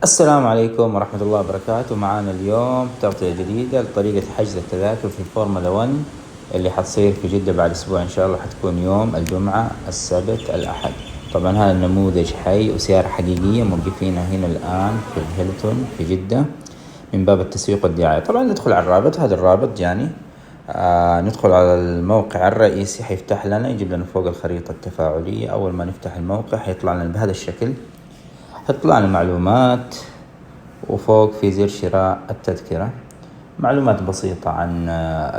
السلام عليكم ورحمة الله وبركاته. معانا اليوم تغطية جديدة لطريقة حجز التذاكر في الفورمولا 1 اللي حتصير في جدة بعد أسبوع إن شاء الله. حتكون يوم الجمعة، السبت، الأحد. طبعا هذا النموذج حي وسيارة حقيقية موقفينها هنا الآن في الهيلتون في جدة من باب التسويق والدعاية. طبعا ندخل على الرابط، هذا الرابط جاني. ندخل على الموقع الرئيسي، حيفتح لنا يجيب لنا فوق الخريطة التفاعلية. أول ما نفتح الموقع حيطلع لنا بهذا الشكل، حيطلع لنا معلومات، وفوق في زر شراء التذكرة معلومات بسيطة عن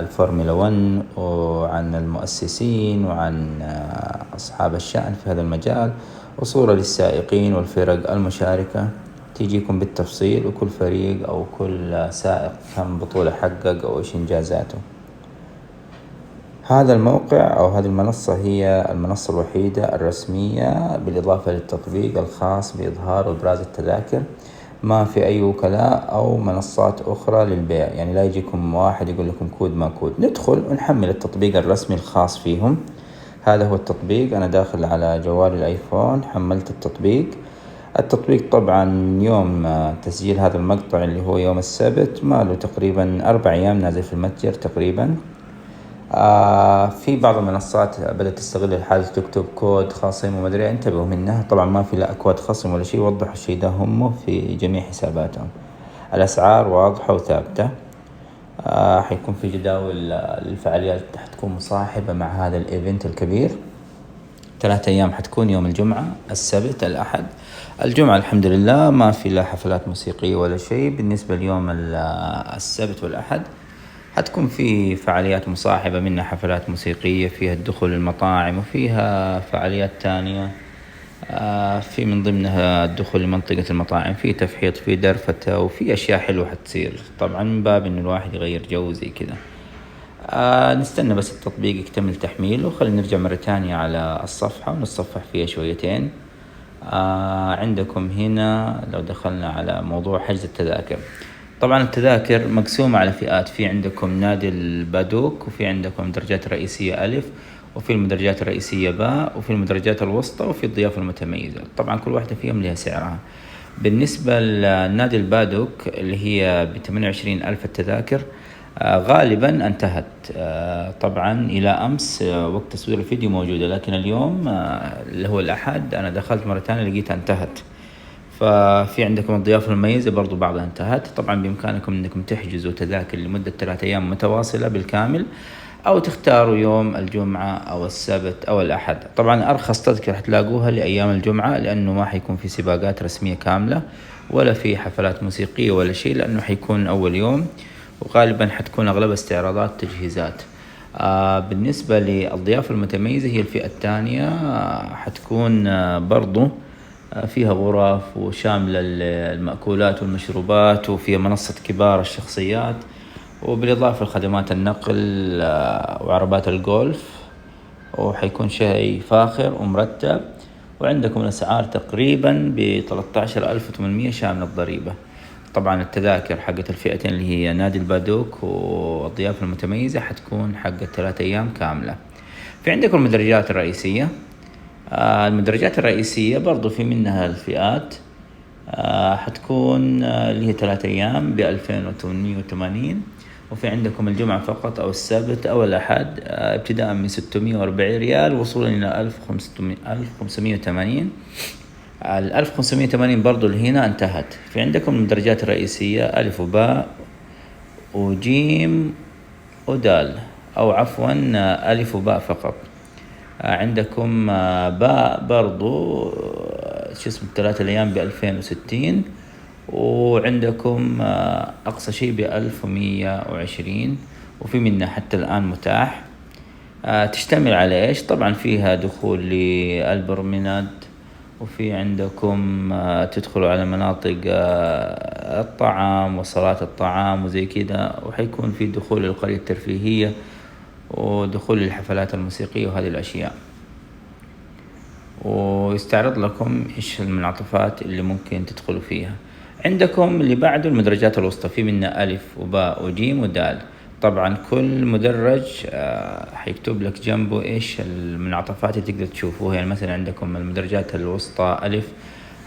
الفورمولا 1 وعن المؤسسين وعن أصحاب الشأن في هذا المجال، وصورة للسائقين والفرق المشاركة تيجيكم بالتفصيل، وكل فريق أو كل سائق كم بطولة حقق أو إيش إنجازاته. هذا الموقع أو هذه المنصة هي المنصة الوحيدة الرسمية بالإضافة للتطبيق الخاص بإظهار وإبراز التذاكر. ما في أي وكلاء أو منصات أخرى للبيع، يعني لا يجيكم واحد يقول لكم كود ما كود. ندخل ونحمل التطبيق الرسمي الخاص فيهم. هذا هو التطبيق، أنا داخل على جوال الآيفون، حملت التطبيق طبعا يوم تسجيل هذا المقطع اللي هو يوم السبت، ما له تقريبا 4 أيام نازل في المتجر تقريبا. في بعض المنصات بدأت تستغل الحاجة، تكتب كود خصم وما أدري، انتبهوا منها. طبعا ما في لا كود خصم ولا شيء، وضحوا الشيء ده هم في جميع حساباتهم. الأسعار واضحة وثابتة. حيكون في جداول الفعاليات حتكون مصاحبة مع هذا الإيفنت الكبير. 3 أيام حتكون يوم الجمعة، السبت، الأحد. الجمعة الحمد لله ما في لا حفلات موسيقية ولا شيء. بالنسبة ليوم السبت والأحد حتكون في فعاليات مصاحبة، منها حفلات موسيقية، فيها الدخول للمطاعم، وفيها فعاليات تانية. في من ضمنها الدخول لمنطقة المطاعم، في تفحيط، في درفتة، وفي أشياء حلوة حتصير طبعا من باب إنه الواحد يغير جو زي كذا. نستنى بس التطبيق يكتمل تحميله. خلينا نرجع مرة تانية على الصفحة ونتصفح فيها شويتين. عندكم هنا لو دخلنا على موضوع حجز التذاكر، طبعا التذاكر مقسومة على فئات. في عندكم نادي البادوك، وفي عندكم درجات رئيسية ألف، وفي المدرجات الرئيسية باء، وفي المدرجات الوسطى، وفي الضيافة المتميزة. طبعا كل واحدة فيهم لها سعرها. بالنسبة لنادي البادوك اللي هي ب28 ألف التذاكر، غالبا انتهت. طبعا إلى أمس وقت تصوير الفيديو موجودة، لكن اليوم اللي هو الأحد أنا دخلت مرة تانية لقيتها انتهت. ففي عندكم الضيافة المميزة برضو بعضها انتهت. طبعا بإمكانكم أنكم تحجزوا تذاكر لمدة 3 أيام متواصلة بالكامل، أو تختاروا يوم الجمعة أو السبت أو الأحد. طبعا أرخص تذكرة حتلاقوها لأيام الجمعة، لأنه ما حيكون في سباقات رسمية كاملة ولا في حفلات موسيقية ولا شيء، لأنه حيكون أول يوم، وغالبا حتكون أغلب استعراضات تجهيزات. بالنسبة للضيافة المتميزة هي الفئة الثانية. حتكون برضو فيها غرف وشاملة المأكولات والمشروبات، وفيها منصة كبار الشخصيات، وبالإضافة لخدمات النقل وعربات الجولف. وحيكون شيء فاخر ومرتب. وعندكم الأسعار تقريبا ب13,800 شامل الضريبة. طبعا التذاكر حقت الفئتين اللي هي نادي البادوك والضيافة المتميزة حتكون حقت 3 أيام كاملة. في عندكم المدرجات الرئيسية. المدرجات الرئيسية برضو في منها الفئات. حتكون اللي هي 3 أيام ب2880. وفي عندكم الجمعة فقط أو السبت أو الأحد ابتداء من 640 ريال وصولا إلى 1580. 1580 برضو اللي هنا انتهت. في عندكم المدرجات الرئيسية ألف وباء وجيم ودال، أو عفوا ألف وباء فقط. عندكم باء برضو 3 أيام ب2160. وعندكم أقصى شيء ب1120، وفي منها حتى الآن متاح. تشتمل على إيش؟ طبعا فيها دخول للبرمناد، وفي عندكم تدخلوا على مناطق الطعام وصالات الطعام وزي كده، وحيكون في دخول للقرية الترفيهية ودخول للحفلات الموسيقية وهذه الأشياء. ويستعرض لكم إيش المنعطفات اللي ممكن تدخلوا فيها. عندكم اللي بعده المدرجات الوسطى، في منها ألف وباء وجيم ودال. طبعا كل مدرج حيكتب لك جنبه إيش المنعطفات اللي تقدر تشوفوها. يعني مثلا عندكم المدرجات الوسطى ألف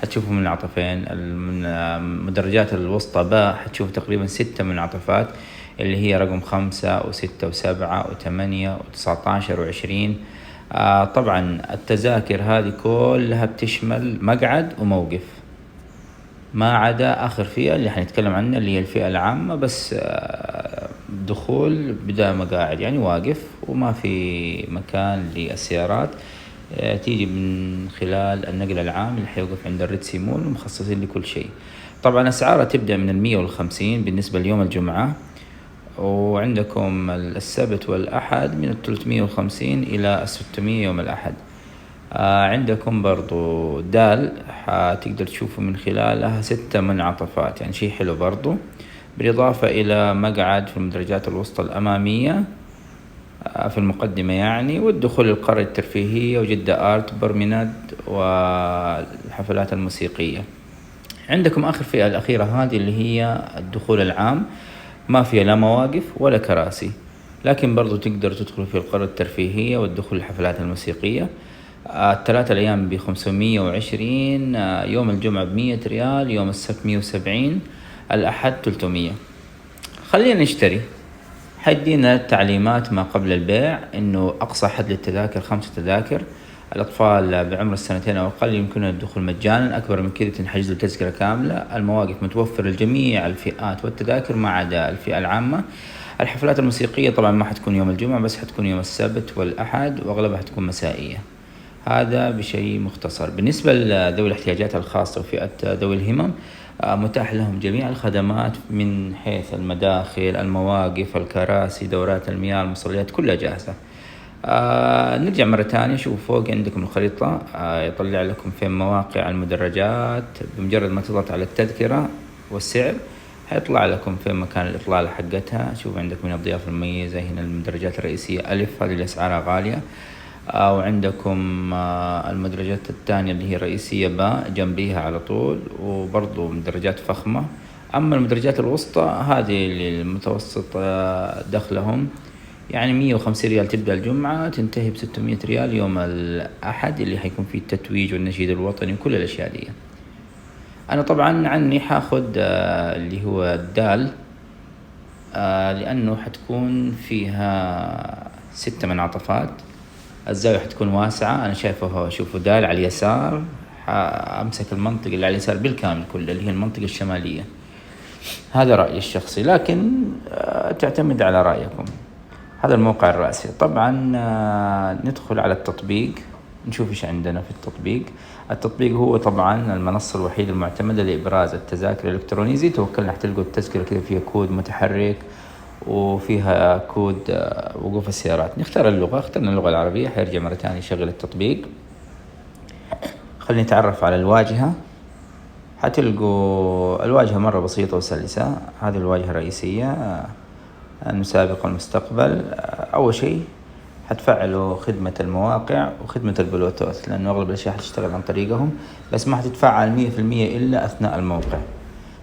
حتشوفوا منعطفين. المدرجات الوسطى باء حتشوفوا تقريبا 6 منعطفات، اللي هي رقم 5 و6 و7 و8 و19 و20. طبعا التذاكر هذه كلها بتشمل مقعد وموقف، ما عدا آخر فئة اللي حنتكلم عنها اللي هي الفئة العامة بس. دخول بدا مقاعد يعني واقف، وما في مكان للسيارات. تيجي من خلال النقل العام اللي حيوقف عند الريدسي مول، ومخصصين لكل شيء. طبعا أسعارها تبدأ من 150 بالنسبة ليوم الجمعة، وعندكم السبت والأحد من 350 إلى 600 يوم الأحد. عندكم برضو دال حتقدر تشوفوا من خلالها 6 منعطفات، يعني شيء حلو برضو، بالإضافة إلى مقعد في المدرجات الوسطى الأمامية في المقدمة يعني، والدخول للقرية الترفيهية وجدة آرت برميناد والحفلات الموسيقية. عندكم آخر فئة الأخيرة هذه اللي هي الدخول العام، ما فيها لا مواقف ولا كراسي، لكن برضو تقدر تدخل في القرية الترفيهية والدخول للحفلات الموسيقية. 3 الأيام ب520، يوم الجمعة ب100 ريال، يوم السبت 170، الأحد 300. خلينا نشتري. حيدينا تعليمات ما قبل البيع إنه أقصى حد للتذاكر 5 تذاكر. الأطفال بعمر 2 أو أقل يمكن الدخول مجانا، أكبر من كذا تنحجز له تذكرة كاملة. المواقف متوفرة لجميع الفئات والتذاكر ما عدا الفئة العامة. الحفلات الموسيقية طبعا ما حتكون يوم الجمعة بس، حتكون يوم السبت والأحد، وأغلبها حتكون مسائية. هذا بشيء مختصر. بالنسبة لذوي الاحتياجات الخاصة وفئة ذوي الهمم، متاح لهم جميع الخدمات من حيث المداخل، المواقف، الكراسي، دورات المياه، المصليات، كلها جاهزة. نرجع مرة تانية. شوفوا فوق عندكم الخريطة، يطلع لكم فين مواقع المدرجات. بمجرد ما تضغط على التذكرة والسعر هيطلع لكم فين مكان الإطلالة حقتها. شوف عندك من الضيافة المميزة هنا المدرجات الرئيسية ألف، هذه اللي أسعارها غالية. وعندكم المدرجات الثانية اللي هي الرئيسية باء جنبيها على طول، وبرضو مدرجات فخمة. أما المدرجات الوسطى هذه اللي المتوسط دخلهم يعني 150 ريال تبدأ الجمعة، تنتهي ب600 ريال يوم الأحد اللي حيكون فيه التتويج والنشيد الوطني وكل الأشياء دي. أنا طبعا عني حاخد اللي هو الدال، لأنه حتكون فيها 6 منعطفات. الزاوية حتكون واسعة، أنا شايفه شوفوا دال على اليسار، أمسك المنطقة اللي على اليسار بالكامل كلها اللي هي المنطقة الشمالية. هذا رأيي الشخصي، لكن تعتمد على رأيكم. هذا الموقع الرئيسي. طبعا ندخل على التطبيق نشوف إيش عندنا في التطبيق. التطبيق هو طبعا المنصة الوحيدة المعتمدة لإبراز التذاكر الإلكترونية. زي توكلنا حتلقوا التذكرة كذا فيها كود متحرك، وفيها كود وقوف السيارات. نختار اللغة، اخترنا اللغة العربية. حيرجع مرة تانية يشغل التطبيق. خلينا نتعرف على الواجهة. حتلقوا الواجهة مرة بسيطة وسلسة. هذه الواجهة الرئيسية، المسابق والمستقبل. أول شيء حتفعلوا خدمة المواقع وخدمة البلوتوث، لأنه أغلب الأشياء حتشتغل عن طريقهم، بس ما حتتفعل 100% إلا أثناء الموقع.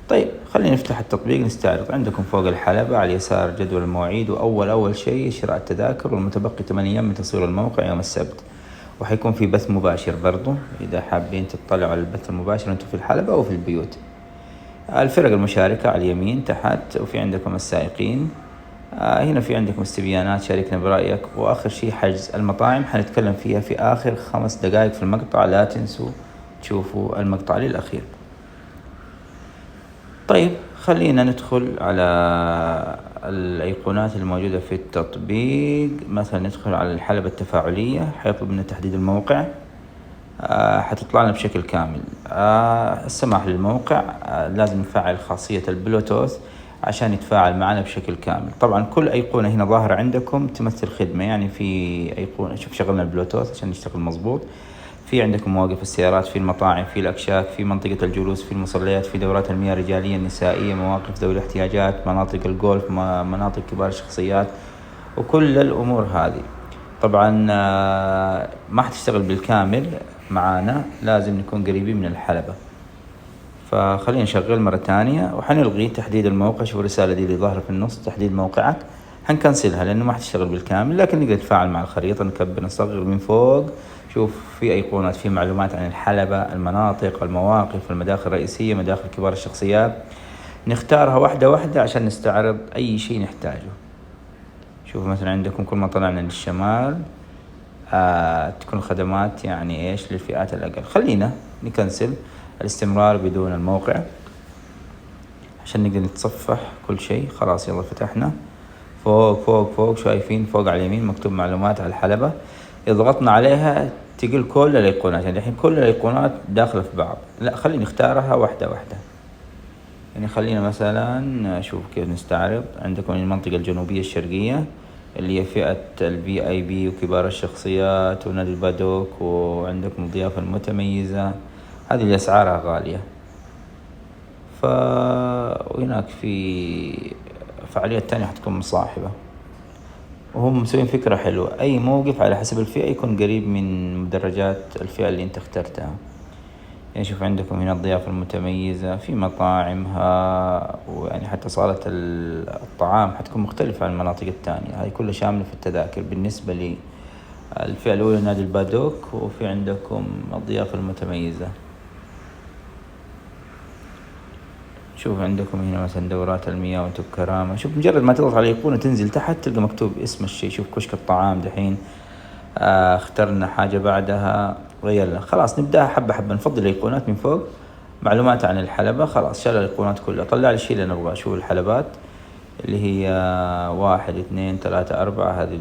طيب خلينا نفتح التطبيق نستعرض. عندكم فوق الحلبة على اليسار جدول المواعيد، وأول شيء شراء التذاكر، والمتبقي 8 أيام من تصوير الموقع يوم السبت. وحيكون في بث مباشر برضو إذا حابين تطلعوا على البث المباشر أنتم في الحلبة أو في البيوت. الفرق المشاركة على اليمين تحت، وفي عندكم السائقين. هنا في عندكم استبيانات، شاركنا برأيك، وآخر شيء حجز المطاعم حنتكلم فيها في آخر 5 دقائق في المقطع، لا تنسوا تشوفوا المقطع للأخير. طيب خلينا ندخل على الأيقونات الموجودة في التطبيق. مثلا ندخل على الحلبة التفاعلية، حيطلب منا تحديد الموقع. حتطلع لنا بشكل كامل. السماح للموقع، لازم نفعل خاصية البلوتوث عشان يتفاعل معنا بشكل كامل. طبعا كل أيقونة هنا ظاهرة عندكم تمثل خدمة، يعني في أيقونة شوف شغلنا البلوتوث عشان يشتغل مظبوط. في عندكم مواقف السيارات، في المطاعم، في الأكشاك، في منطقة الجلوس، في المصليات، في دورات المياه الرجالية النسائية، مواقف ذوي الاحتياجات، مناطق الجولف، مناطق كبار الشخصيات، وكل الأمور هذه. طبعا ما حتشتغل بالكامل معانا، لازم نكون قريبين من الحلبة. فخلينا نشغل مرة تانية، وحنلغي تحديد الموقع. شوف الرسالة دي اللي ظاهرة في النص، تحديد موقعك، حنكنسلها لأنه ما حتشتغل بالكامل، لكن نقدر نتفاعل مع الخريطة، نكبر نصغر من فوق. شوف في أيقونات، في معلومات عن الحلبة، المناطق، المواقف، المداخل الرئيسية، مداخل كبار الشخصيات. نختارها واحدة واحدة عشان نستعرض أي شيء نحتاجه. شوف مثلا عندكم كل ما طلعنا للشمال تكون خدمات يعني إيش للفئات الأقل. خلينا نكنسل الاستمرار بدون الموقع عشان نقدر نتصفح كل شيء. خلاص يلا فتحنا. فوق فوق فوق شايفين فوق على اليمين مكتوب معلومات على الحلبة. إذا ضغطنا عليها تقل كل الأيقونات، يعني الحين كل الأيقونات داخلة في بعض. لا خلينا نختارها واحدة واحدة. يعني خلينا مثلا نشوف كيف نستعرض. عندكم المنطقة الجنوبية الشرقية اللي هي فئة VIP وكبار الشخصيات ونادي البادوك، وعندكم الضيافة المتميزة، هذه اللي أسعارها غالية. وهناك في فعاليات تانية حتكون مصاحبة، وهم مسوين فكرة حلوة. أي موقف على حسب الفئة يكون قريب من مدرجات الفئة اللي انت اخترتها. يعني شوف عندكم هنا الضيافة المتميزة، في مطاعمها، ويعني حتى صالة الطعام حتكون مختلفة عن المناطق التانية. هاي كلها شاملة في التذاكر. بالنسبة للفئة الأولى نادي البادوك، وفي عندكم الضيافة المتميزة. شوف عندكم هنا مثلا دورات المياه وانتم بكرامة. شوف مجرد ما تضغط على الأيقونة تنزل تحت تلقى مكتوب اسم الشيء. شوف كشك الطعام دحين اخترنا حاجة بعدها غيرنا. خلاص نبدأ حبة حبة. نفضل الأيقونات من فوق. معلومات عن الحلبة، خلاص شال الأيقونات كلها، طلع لي الشيء اللي نبغاه. شوف الحلبات اللي هي 1 2 3 4، هذه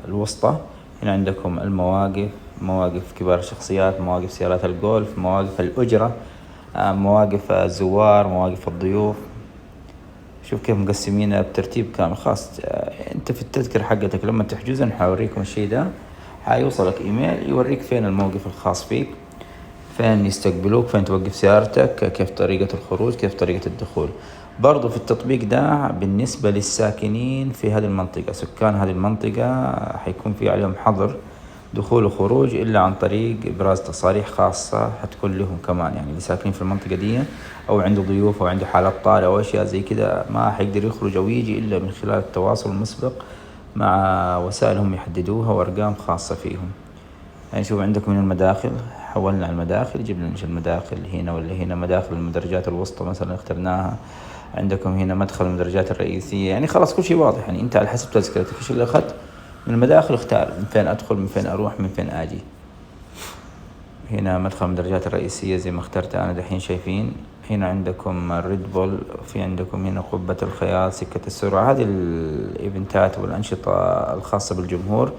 الوسطى. هنا عندكم المواقف، مواقف كبار الشخصيات، مواقف سيارات الجولف، مواقف الأجرة، مواقف الزوار، مواقف الضيوف. شوف كيف مقسمينها بترتيب كامل. خاص انت في التذكرة حقتك لما تحجز حوريكم الشيء ده، حيوصلك ايميل يوريك فين الموقف الخاص فيك، فين يستقبلوك، فين توقف سيارتك، كيف طريقة الخروج، كيف طريقة الدخول. برضو في التطبيق ده بالنسبة للساكنين في هذه المنطقة، سكان هذه المنطقة حيكون في عليهم حظر دخول وخروج إلا عن طريق إبراز تصاريح خاصة حتكون لهم كمان. يعني اللي ساكنين في المنطقة دي أو عنده ضيوف أو عنده حالات طارئة أو أشياء زي كده ما حيقدر يخرج أو يجي إلا من خلال التواصل المسبق مع وسائل هم يحددوها وأرقام خاصة فيهم. يعني شوف عندكم من المداخل، حولنا على المداخل، جبنا مش المداخل هنا ولا هنا. مداخل المدرجات الوسطى مثلا اخترناها. عندكم هنا مدخل المدرجات الرئيسية. يعني خلاص كل شيء واضح. يعني انت على حسب تذكرتك ايش اللي اخذت من المداخل اختار من فين ادخل، من فين اروح، من فين اجي. هنا مدخل المدرجات الرئيسية زي ما اخترت انا دحين. شايفين هنا عندكم الريد بول، في عندكم هنا قبة الخيال، سكة السرعة. هذه الايفنتات والانشطة الخاصة بالجمهور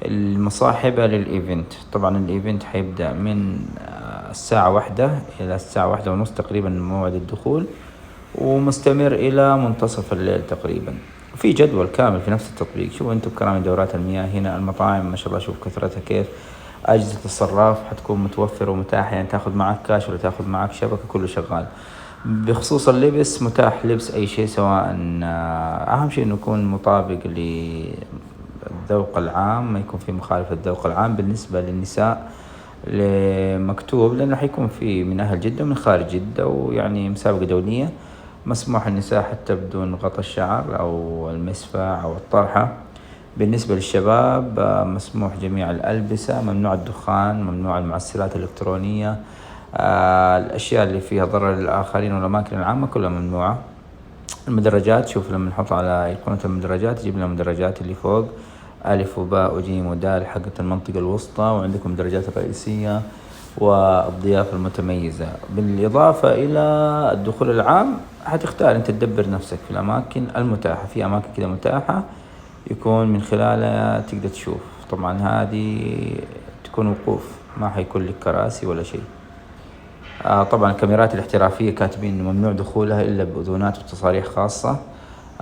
المصاحبة للإيفنت. طبعا الإيفنت حيبدأ من الساعة 1 إلى الساعة 1:30 تقريبا موعد الدخول، ومستمر إلى منتصف الليل تقريبا. في جدول كامل في نفس التطبيق. شوفوا انتم بكرامة دورات المياه. هنا المطاعم ما شاء الله شوف كثرتها كيف. أجهزة الصراف حتكون متوفرة ومتاحة، يعني تاخذ معك كاش ولا تاخذ معك شبكة كله شغال. بخصوص اللبس متاح لبس أي شيء، سواء أهم شيء إنه يكون مطابق الذوق العام، ما يكون في مخالفة الذوق العام. بالنسبة للنساء مكتوب، لأنه حيكون في من أهل جدة ومن خارج جدة، ويعني مسابقة دولية. مسموح النساء حتى بدون غطاء الشعر أو المسفع أو الطرحة. بالنسبة للشباب مسموح جميع الألبسة، ممنوع الدخان، ممنوع المعسلات الإلكترونية. الأشياء اللي فيها ضرر للآخرين والأماكن العامة كلها ممنوعة. المدرجات، شوف لما نحط على أيقونة المدرجات يجيب لنا المدرجات اللي فوق ألف وباء وجيم ودال حقة المنطقة الوسطى، وعندكم الدرجات الرئيسية والضيافة المتميزة. بالإضافة إلى الدخول العام حتختار أنت تدبر نفسك في الأماكن المتاحة. في أماكن كده متاحة يكون من خلالها تقدر تشوف. طبعا هذه تكون وقوف، ما حيكون لك كراسي ولا شيء. طبعا الكاميرات الاحترافية كاتبين ممنوع دخولها إلا بأذونات وتصاريح خاصة.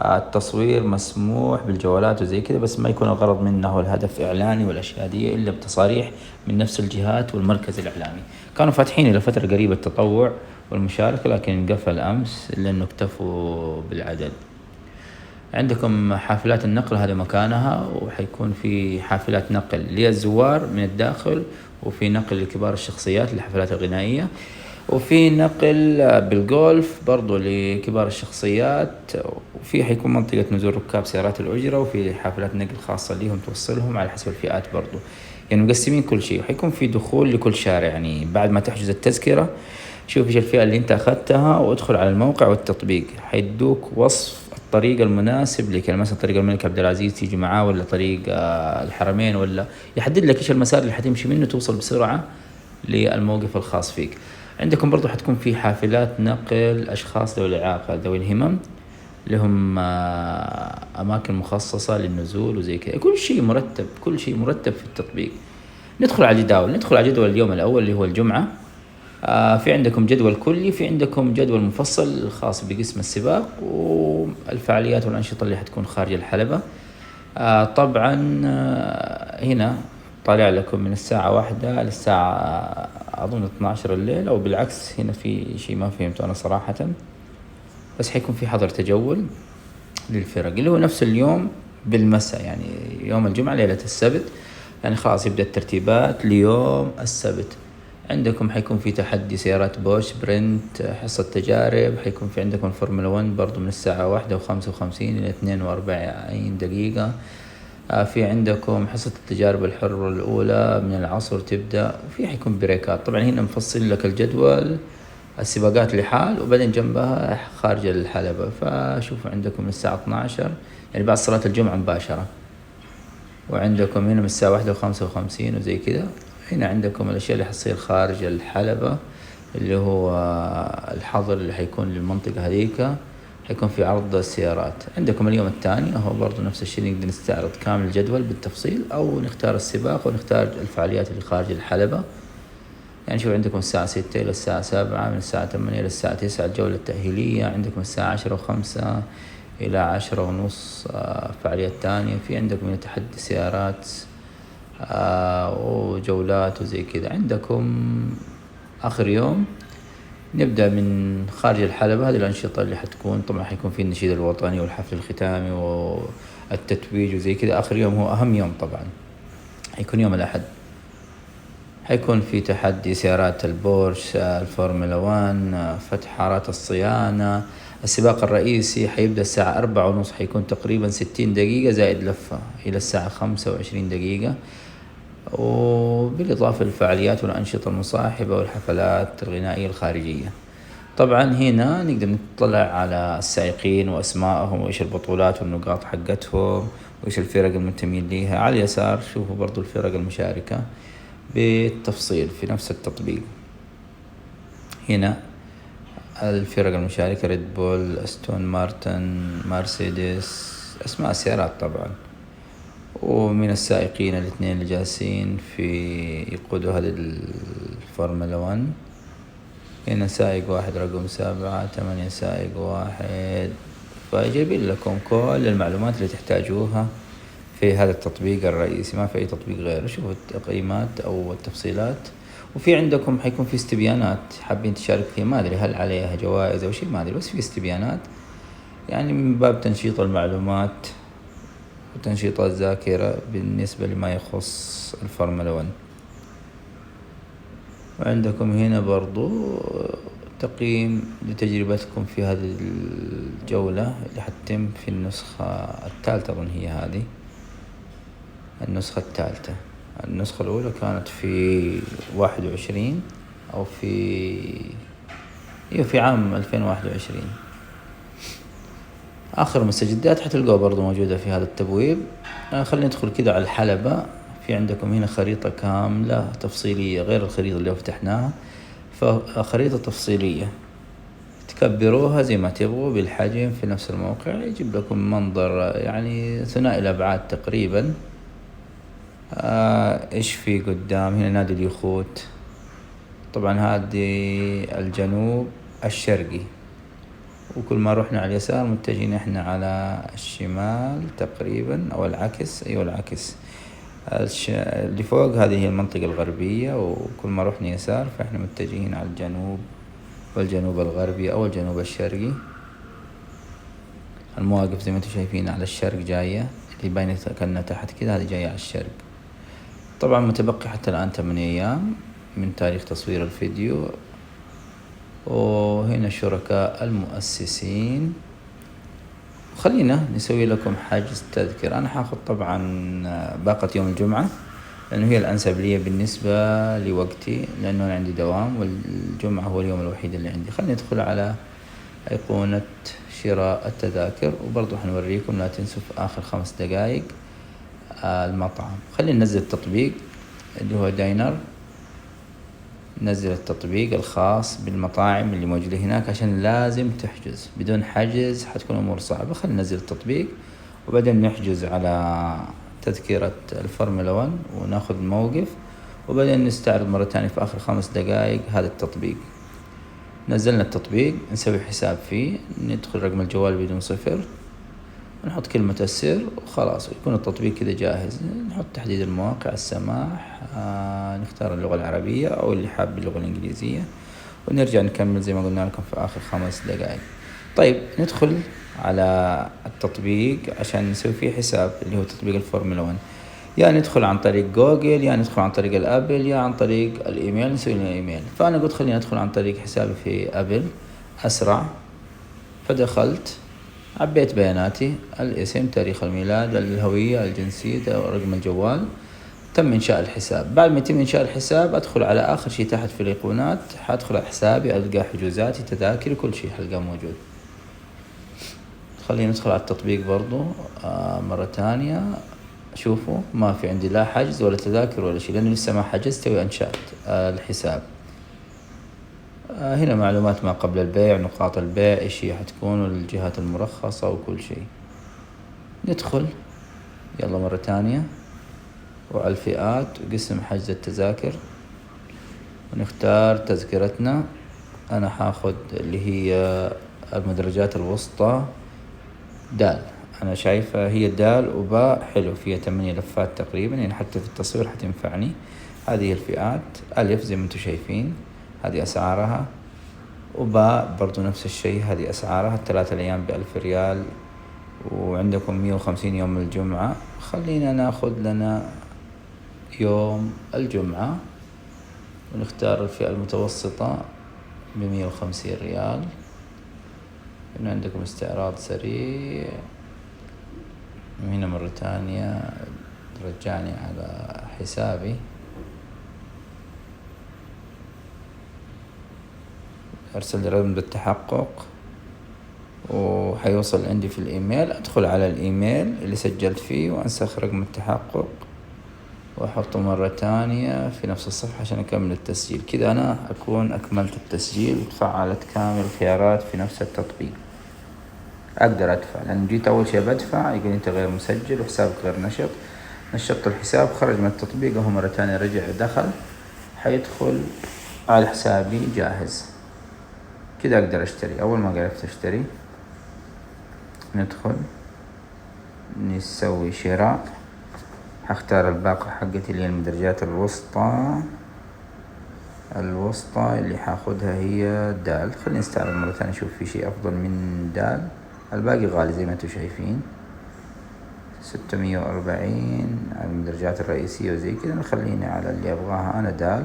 التصوير مسموح بالجوالات وزي كده، بس ما يكون الغرض منه والهدف إعلاني والأشياء دي إلا بتصاريح من نفس الجهات والمركز الإعلامي. كانوا فاتحين إلى فترة قريبة التطوع والمشاركة، لكن انقفل أمس لأنه اكتفوا بالعدد. عندكم حافلات النقل، هذا مكانها، وحيكون في حافلات نقل للزوار من الداخل، وفي نقل لكبار الشخصيات للحفلات الغنائية، وفي نقل بالجولف برضو لكبار الشخصيات، وفي حيكون منطقة نزول ركاب سيارات الأجرة، وفي حافلات نقل خاصة ليهم توصلهم على حسب الفئات برضو. يعني مقسمين كل شيء، وحيكون في دخول لكل شارع. يعني بعد ما تحجز التذكرة شوف ايش الفئة اللي انت اخذتها وادخل على الموقع والتطبيق، حيدوك وصف الطريق المناسب لك. يعني مثلا طريق الملك عبد العزيز تيجي معاه، ولا طريق الحرمين، ولا يحدد لك ايش المسار اللي حتمشي منه توصل بسرعة للموقف الخاص فيك. عندكم برضو حتكون في حافلات نقل أشخاص ذوي الإعاقة ذوي الهمم، لهم أماكن مخصصة للنزول وزي كذا. كل شيء مرتب، كل شيء مرتب في التطبيق. ندخل على الجداول، ندخل على جدول اليوم الأول اللي هو الجمعة. في عندكم جدول كلي، في عندكم جدول مفصل خاص بقسم السباق والفعاليات والأنشطة اللي حتكون خارج الحلبة. طبعا هنا طالع لكم من الساعة 1 للساعة أظن 12 الليل، أو بالعكس هنا في شيء ما فهمته أنا صراحة، بس حيكون في حظر تجول للفرق اللي هو نفس اليوم بالمساء. يعني يوم الجمعة ليلة السبت، يعني خلاص يبدأ الترتيبات ليوم السبت. عندكم حيكون في تحدي سيارات بوش برنت، حصة تجارب، حيكون في عندكم الفورمولا 1 برضو من الساعة 1:55 إلى 42 دقيقة. في عندكم حصة التجارب الحرة الأولى من العصر تبدأ، وفي حيكون بريكات. طبعا هنا مفصل لك الجدول، السباقات لحال، وبعدين جنبها خارج الحلبة. فشوفوا عندكم من الساعة 12 يعني بعد صلاة الجمعة مباشرة، وعندكم هنا من الساعة 1:55 وزي كذا. هنا عندكم الأشياء اللي حتصير خارج الحلبة، اللي هو الحظر اللي حيكون للمنطقة هذيك. حيكون في عرض السيارات. عندكم اليوم الثاني هو برضو نفس الشيء، نقدر نستعرض كامل الجدول بالتفصيل، أو نختار السباق ونختار الفعاليات اللي خارج الحلبة. يعني شوف عندكم الساعة 6 إلى الساعة 7، من الساعة 8 إلى الساعة 9 الجولة التأهيلية. عندكم الساعة 10:05 إلى 10:30 فعاليات تانية. في عندكم من تحدي سيارات وجولات وزي كذا. عندكم آخر يوم نبدأ من خارج الحلبة. هذه الأنشطة اللي حتكون، طبعا حيكون في النشيد الوطني والحفل الختامي والتتويج وزي كذا. آخر يوم هو أهم يوم طبعا، حيكون يوم الأحد. حيكون في تحدي سيارات البورش، الفورمولا 1، فتح حارات الصيانة. السباق الرئيسي حيبدأ الساعة 4:30، حيكون تقريبا 60 دقيقة زائد لفة إلى الساعة 25 دقيقة. وبالإضافة للفعاليات والأنشطة المصاحبة والحفلات الغنائية الخارجية. طبعا هنا نقدر نطلع على السائقين وأسمائهم وإيش البطولات والنقاط حقتهم وإيش الفرق المنتمين ليها. على اليسار شوفوا برضو الفرق المشاركة بالتفصيل في نفس التطبيق. هنا الفرق المشاركة: ريد بول، أستون مارتن، مرسيدس، أسماء السيارات طبعا. ومن السائقين الاثنين اللي جالسين في يقودوا هذه الفورمولا 1. هنا سائق واحد رقم 7، 8 سائق واحد. فجايبين لكم كل المعلومات اللي تحتاجوها في هذا التطبيق الرئيسي، ما في أي تطبيق غيره. شوفوا التقييمات أو التفصيلات. وفي عندكم حيكون في استبيانات حابين تشارك فيها، ما أدري هل عليها جوائز أو شيء، ما أدري، بس في استبيانات يعني من باب تنشيط المعلومات وتنشيط الذاكرة بالنسبة لما يخص الفورمولا 1. وعندكم هنا برضو تقييم لتجربتكم في هذه الجولة اللي حتتم في النسخة الثالثة. أظن هي هذه النسخة الثالثة. النسخة الأولى كانت في 21 أو في عام 2021. آخر المستجدات حتلقوها برضو موجودة في هذا التبويب. خلينا ندخل كده على الحلبة. في عندكم هنا خريطة كاملة تفصيلية غير الخريطة اللي فتحناها، فخريطة تفصيلية تكبروها زي ما تبغوا بالحجم في نفس الموقع، يجيب لكم منظر يعني ثنائي الأبعاد تقريبا. إيش في قدام هنا؟ نادي اليخوت. طبعا هذه الجنوب الشرقي، وكل ما رحنا على اليسار متجهين احنا على الشمال تقريبا، او العكس. ايوه العكس. اللي فوق هذه هي المنطقة الغربية، وكل ما رحنا يسار فاحنا متجهين على الجنوب والجنوب الغربي او الجنوب الشرقي. المواقف زي ما انتم شايفين على الشرق جاية، اللي باينة كأنها تحت كده، هذه جاية على الشرق. طبعا متبقي حتى الآن 8 أيام من تاريخ تصوير الفيديو. وهنا الشركاء المؤسسين. خلينا نسوي لكم حجز تذكرة. أنا حاخذ طبعا باقة يوم الجمعة لأنه هي الأنسب لي بالنسبة لوقتي، لأنه أنا عندي دوام والجمعة هو اليوم الوحيد اللي عندي. خلينا ندخل على أيقونة شراء التذاكر، وبرضو حنوريكم، لا تنسوا في آخر 5 دقايق المطعم. خلينا ننزل التطبيق اللي هو داينر، نزل التطبيق الخاص بالمطاعم اللي موجودة هناك، عشان لازم تحجز، بدون حجز حتكون أمور صعبة. خلينا ننزل التطبيق وبعدين نحجز على تذكرة الفورمولا 1 وناخذ موقف، وبعدين نستعرض مرة تانية في آخر 5 دقايق هذا التطبيق. نزلنا التطبيق، نسوي حساب فيه، ندخل رقم الجوال بدون صفر، نحط كلمة السر وخلاص، ويكون التطبيق كده جاهز. نحط تحديد المواقع، السماح، نختار اللغة العربية أو اللي حاب اللغة الإنجليزية، ونرجع نكمل زي ما قلنا لكم في آخر 5 دقائق. طيب ندخل على التطبيق عشان نسوي فيه حساب، اللي هو تطبيق الفورمولا 1. يا ندخل عن طريق جوجل، يا ندخل عن طريق الأبل، يا عن طريق الإيميل، نسوي لنا إيميل. فأنا قلت خليني أدخل عن طريق حسابي في أبل، أسرع. فدخلت، عبيت بياناتي، الاسم، تاريخ الميلاد، الهوية، الجنسية، رقم الجوال. تم إنشاء الحساب. بعد ما يتم إنشاء الحساب أدخل على آخر شيء تحت في الأيقونات، حأدخل على حسابي، ألقى حجوزاتي، تذاكري، كل شيء حلقاه موجود. خلينا ندخل على التطبيق برضو مرة تانية. شوفوا ما في عندي لا حجز ولا تذاكر ولا شيء، لأنه لسه ما حجزت وأنشأت الحساب. هنا معلومات ما قبل البيع، نقاط البيع، إيش هي حتكون، والجهات المرخصة وكل شيء. ندخل يلا مرة تانية، وعلى الفئات وقسم حجز التذاكر، ونختار تذكرتنا. أنا حاخد اللي هي المدرجات الوسطى دال، أنا شايفة هي دال وباء، حلو، فيها 8 لفات تقريبا، يعني حتى في التصوير حتنفعني. هذه الفئات. ألف زي ما انتم شايفين، هذه أسعارها، وباء برضو نفس الشيء، هذه أسعارها 3 أيام ب1000 ريال، وعندكم 150 يوم الجمعة. خلينا ناخذ لنا يوم الجمعة، ونختار الفئة المتوسطة ب150 ريال. هنا عندكم استعراض سريع، وهنا مرة تانية رجعني على حسابي، أرسل لي رقم بالتحقق، وحيوصل عندي في الإيميل. أدخل على الإيميل اللي سجلت فيه وأنسخ رقم التحقق وأحطه مرة تانية في نفس الصفحة عشان أكمل التسجيل. كده أنا أكون أكملت التسجيل وتفعلت كامل الخيارات في نفس التطبيق. أقدر أدفع، لأن جيت أول شيء بدفع يقول أنت غير مسجل وحسابك غير نشط. نشطت الحساب، خرج من التطبيق، وهو مرة تانية رجع دخل، حيدخل على حسابي جاهز. كده أقدر أشتري. أول ما عرفت أشتري، ندخل نسوي شراء. هختار الباقة حقتي اللي هي المدرجات الوسطى اللي حاخدها هي دال. خلينا نستعرض مرة ثانية نشوف في شيء أفضل من دال. الباقي غالي زي ما انتم شايفين، 640 على المدرجات الرئيسية وزي كذا. نخليني على اللي أبغاها أنا، دال.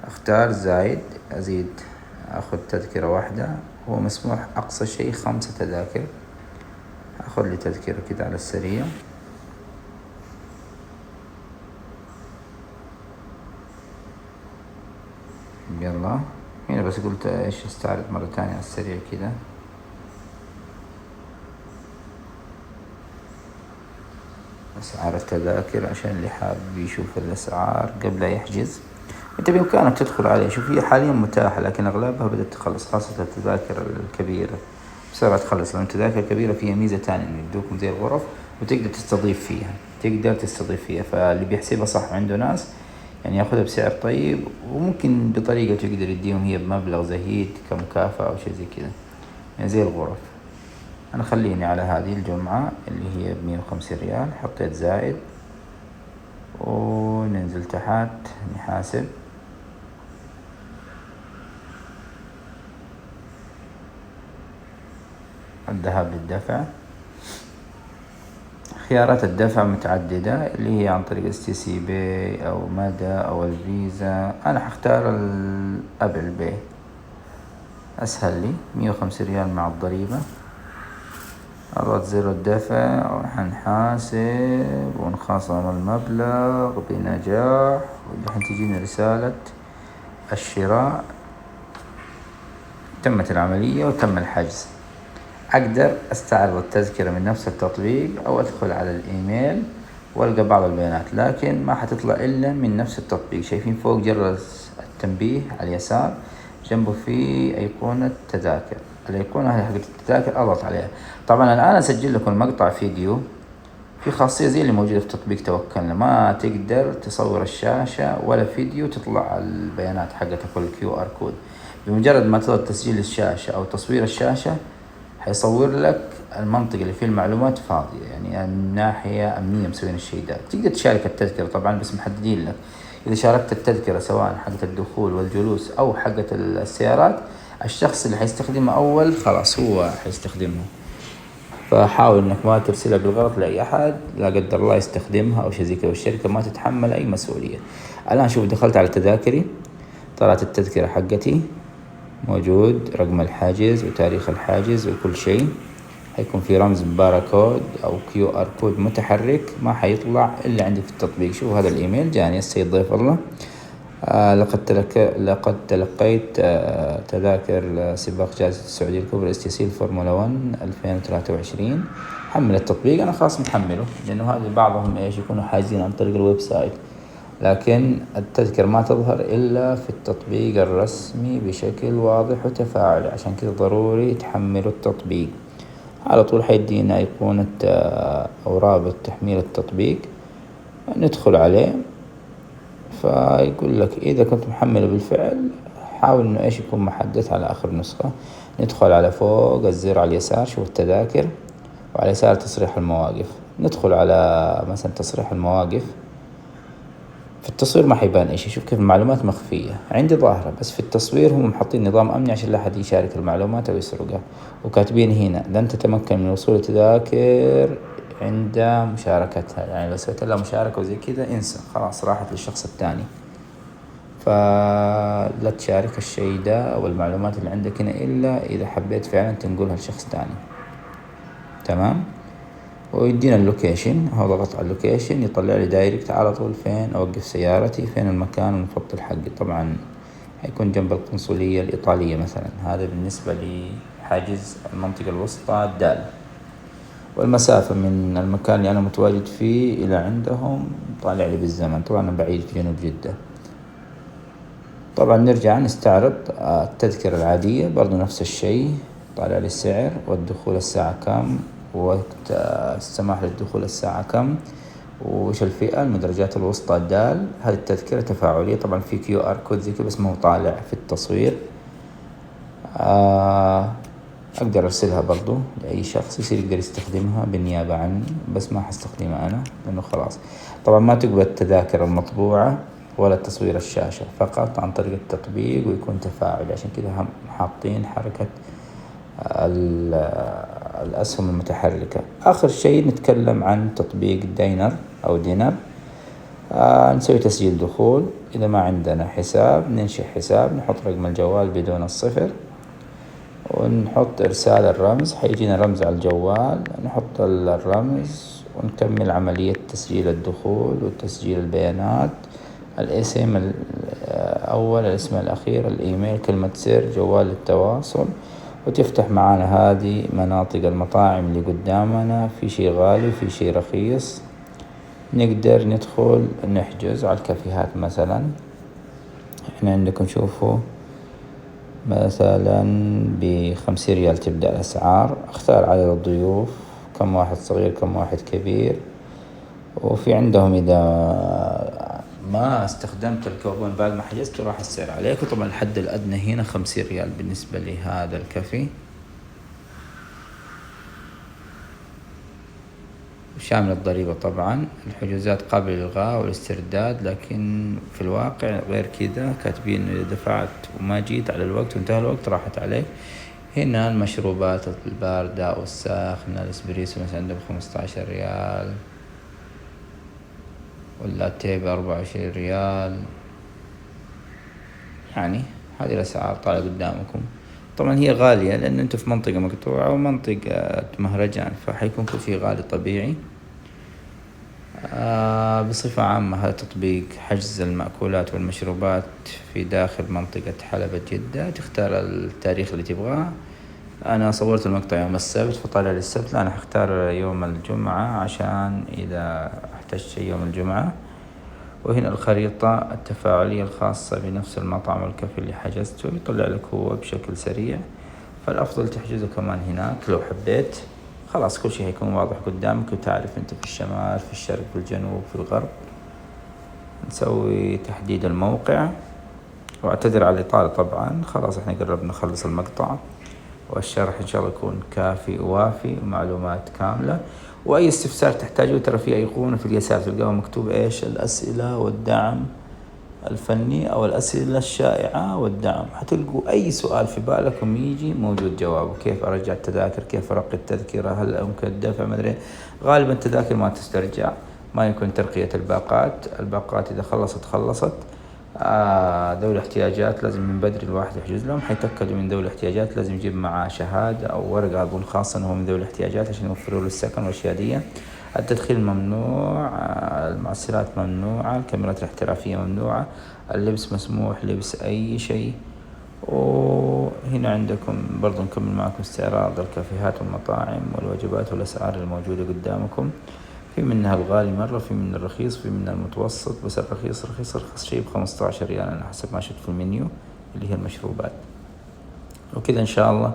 أختار زايد، أزيد، أخذ تذكرة واحدة. هو مسموح أقصى شيء 5 تذاكر. أخذ لي تذكرة كده على السريع. يلا هنا بس قلت إيش، استعرض مرة تانية على السريع كده. أسعار التذاكر عشان اللي حاب يشوف الأسعار قبل لا يحجز. أنت بإمكانك تدخل عليه. شوف هي حاليا متاحة، لكن أغلبها بدأت تخلص، خاصة التذاكر الكبيرة بسرعة تخلص. لأن التذاكر الكبيرة فيها ميزة تانية، إنه يدوكم زي الغرف وتقدر تستضيف فيها. فاللي بيحسبها صح عنده ناس يعني ياخذها بسعر طيب، وممكن بطريقة يقدر يديهم هي بمبلغ زهيد كمكافأة أو شيء زي كذا، يعني زي الغرف. أنا خليني على هذه الجمعة اللي هي ب150 ريال. حطيت زائد، وننزل تحت نحاسب. الذهاب للدفع. خيارات الدفع متعددة، اللي هي عن طريق STCB أو مدى أو الفيزا. أنا حختار الأبل باي، أسهل لي. 150 ريال مع الضريبة. اضغط زر الدفع وحنحاسب ونخصم المبلغ بنجاح، والحين تجينا رسالة الشراء تمت العملية وتم الحجز. أقدر أستعرض التذكرة من نفس التطبيق أو أدخل على الإيميل وألقى بعض البيانات، لكن ما حتطلع إلا من نفس التطبيق. شايفين فوق جرس التنبيه على اليسار جنبه في أيقونة تذاكر، الأيقونة هذه حقت التذاكر أضغط عليها. طبعا الآن أسجل لكم مقطع فيديو في خاصية زي اللي موجودة في تطبيق توكلنا، ما تقدر تصور الشاشة ولا فيديو تطلع البيانات حقتك والكيو ار كود. بمجرد ما تضغط تسجيل الشاشة أو تصوير الشاشة حيصور لك المنطقة اللي فيه المعلومات فاضية، يعني من ناحية أمنية مسوين الشيء ده. تقدر تشارك التذكرة طبعا بس محددين لك، إذا شاركت التذكرة سواء حقة الدخول والجلوس أو حقة السيارات، الشخص اللي حيستخدمها أول خلاص هو حيستخدمها، فحاول انك ما ترسلها بالغلط لاي احد لا قدر الله يستخدمها او شيء زي كذا، والشركه ما تتحمل اي مسؤوليه. الان شوف دخلت على تذاكري، طلعت التذكره حقتي، موجود رقم الحاجز وتاريخ الحاجز وكل شيء. حيكون في رمز باركود او كيو ار كود متحرك ما حيطلع الا عندي في التطبيق. شوف هذا الايميل جاني السيد ضيف الله. لقد تلقيت تذاكر سباق جائزة السعودية الكبرى اس تي سي الفورمولا 1 2023. حمل التطبيق، أنا خلاص محمله لأنه هذا بعضهم إيش يكونوا حاجزين عن طريق الويب سايت، لكن التذكرة ما تظهر إلا في التطبيق الرسمي بشكل واضح وتفاعلي، عشان كذا ضروري تحملوا التطبيق. على طول حيدينا أيقونة أو رابط تحميل التطبيق، ندخل عليه فيقول لك إذا كنت محمله بالفعل حاول إنه إيش يكون محدث على آخر نسخة. ندخل على فوق الزر على اليسار شوف التذاكر، وعلى اليسار تصريح المواقف. ندخل على مثلا تصريح المواقف. في التصوير ما حيبان إيش، شوف كيف المعلومات مخفية عندي ظاهرة، بس في التصوير هم محطين نظام أمني عشان لا أحد يشارك المعلومات أو يسرقها. وكاتبين هنا لن تتمكن من وصول التذاكر عند مشاركتها، يعني لو سويت لها مشاركة وزي كذا انسى خلاص راحت للشخص الثاني. فلا تشارك الشيء ده أو المعلومات اللي عندك هنا إلا إذا حبيت فعلا تنقلها لشخص تاني. تمام. ويدينا اللوكيشن، هو ضغط على اللوكيشن يطلع لي دايركت على طول فين أوقف سيارتي، فين المكان المفضل حقي. طبعا حيكون جنب القنصلية الإيطالية مثلا، هذا بالنسبة لحاجز المنطقة الوسطى الدال. والمسافة من المكان اللي أنا متواجد فيه إلى عندهم طالع لي بالزمن، طبعا أنا بعيد في جنوب جدة. طبعا نرجع نستعرض التذكرة العادية برضو نفس الشيء، طالع لي السعر والدخول الساعة كم، ووقت السماح للدخول الساعة كم، وش الفئة، المدرجات الوسطى الدال. هذه التذكرة تفاعلية طبعا في كيو ار كود زي كذا بس ما هو طالع في التصوير. أقدر أرسلها برضو لأي شخص يصير يقدر يستخدمها بالنيابة عني، بس ما حستخدمها أنا لأنه خلاص. طبعا ما تقبل التذاكر المطبوعة ولا تصوير الشاشة، فقط عن طريق التطبيق ويكون تفاعلي، عشان كذا هم حاطين حركة الأسهم المتحركة. آخر شيء نتكلم عن تطبيق دينر أو دينر. نسوي تسجيل دخول، إذا ما عندنا حساب ننشئ حساب، نحط رقم الجوال بدون الصفر، ونحط إرسال الرمز. حيجينا رمز على الجوال، نحط الرمز ونكمل عملية تسجيل الدخول وتسجيل البيانات، الاسم الأول، الاسم الأخير، الإيميل، كلمة سر، جوال التواصل. وتفتح معانا هذه مناطق المطاعم اللي قدامنا، في شيء غالي وفي شيء رخيص. نقدر ندخل نحجز على الكافيهات مثلا. احنا عندكم شوفوا مثلا ب50 ريال تبدأ الأسعار. اختار عدد الضيوف، كم واحد صغير كم واحد كبير. وفي عندهم إذا ما استخدمت الكوبون بعد ما حجزت راح السعر عليك. وطبعا الحد الأدنى هنا 50 ريال بالنسبة لهذا الكافي، شامل الضريبة. طبعا الحجوزات قابلة للإلغاء والاسترداد، لكن في الواقع غير كذا، كاتبين إذا دفعت وما جيت على الوقت وانتهى الوقت راحت عليك. هنا المشروبات الباردة أو الساخنة، الإسبريسو مثلا عنده ب15 ريال، واللاتيه ب24 ريال. يعني هذه الأسعار طالعة قدامكم. طبعا هي غالية لأن أنتم في منطقة مقطوعة ومنطقة مهرجان، فحيكون كل شيء غالي طبيعي. بصفة عامة هذا تطبيق حجز المأكولات والمشروبات في داخل منطقة حلبة جدة، تختار التاريخ اللي تبغاه. أنا صورت المقطع يوم السبت فطالع للسبت، لا أنا حختار يوم الجمعة عشان إذا احتجت شيء يوم الجمعة. وهنا الخريطة التفاعلية الخاصة بنفس المطعم والكافيه اللي حجزته، يطلع لك هو بشكل سريع. فالأفضل تحجزه كمان هناك لو حبيت، خلاص كل شيء هيكون واضح قدامك وتعرف أنت في الشمال في الشرق في الجنوب في الغرب. نسوي تحديد الموقع، واعتذر على الإطالة طبعا، خلاص احنا قربنا نخلص المقطع، والشرح إن شاء الله يكون كافي ووافي ومعلومات كاملة. وأي استفسار تحتاجه ترى في أيقونة في اليسار تلقاها مكتوب إيش الأسئلة والدعم الفني أو الأسئلة الشائعة والدعم، حتلقوا أي سؤال في بالكم يجي موجود جوابه. كيف أرجع التذاكر، كيف أرقي التذكرة، هل يمكن الدفع، مدري. غالبا التذاكر ما تسترجع، ما يكون ترقية الباقات إذا خلصت. ذوي الاحتياجات لازم من بدري الواحد يحجز لهم، حيتأكدوا من ذوي الاحتياجات لازم يجيب معاه شهادة أو ورقة أظن خاصة أنه من ذوي الاحتياجات عشان يوفروا له السكن والأشياء دي. التدخين ممنوع، المعسرات ممنوعة، الكاميرات الاحترافية ممنوعة، اللبس مسموح لبس أي شيء. وهنا عندكم برضو نكمل معكم استعراض الكافيهات والمطاعم والوجبات والأسعار الموجودة قدامكم. في منها الغالي مرة، في منها الرخيص، في منها المتوسط، بس الرخيص أرخص شيء ب15 ريال أنا حسب ما شفت في المنيو اللي هي المشروبات. وكذا إن شاء الله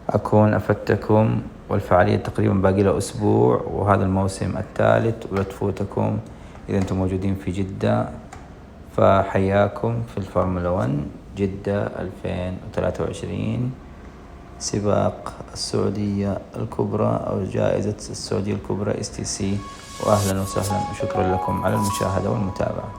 أكون أفدتكم، والفعالية تقريبا باقي لها أسبوع وهذا الموسم الثالث، ولا تفوتكم إذا أنتم موجودين في جدة. فحياكم في الفورمولا 1 جدة 2023، سباق السعودية الكبرى أو جائزة السعودية الكبرى STC. وأهلا وسهلا وشكرا لكم على المشاهدة والمتابعة.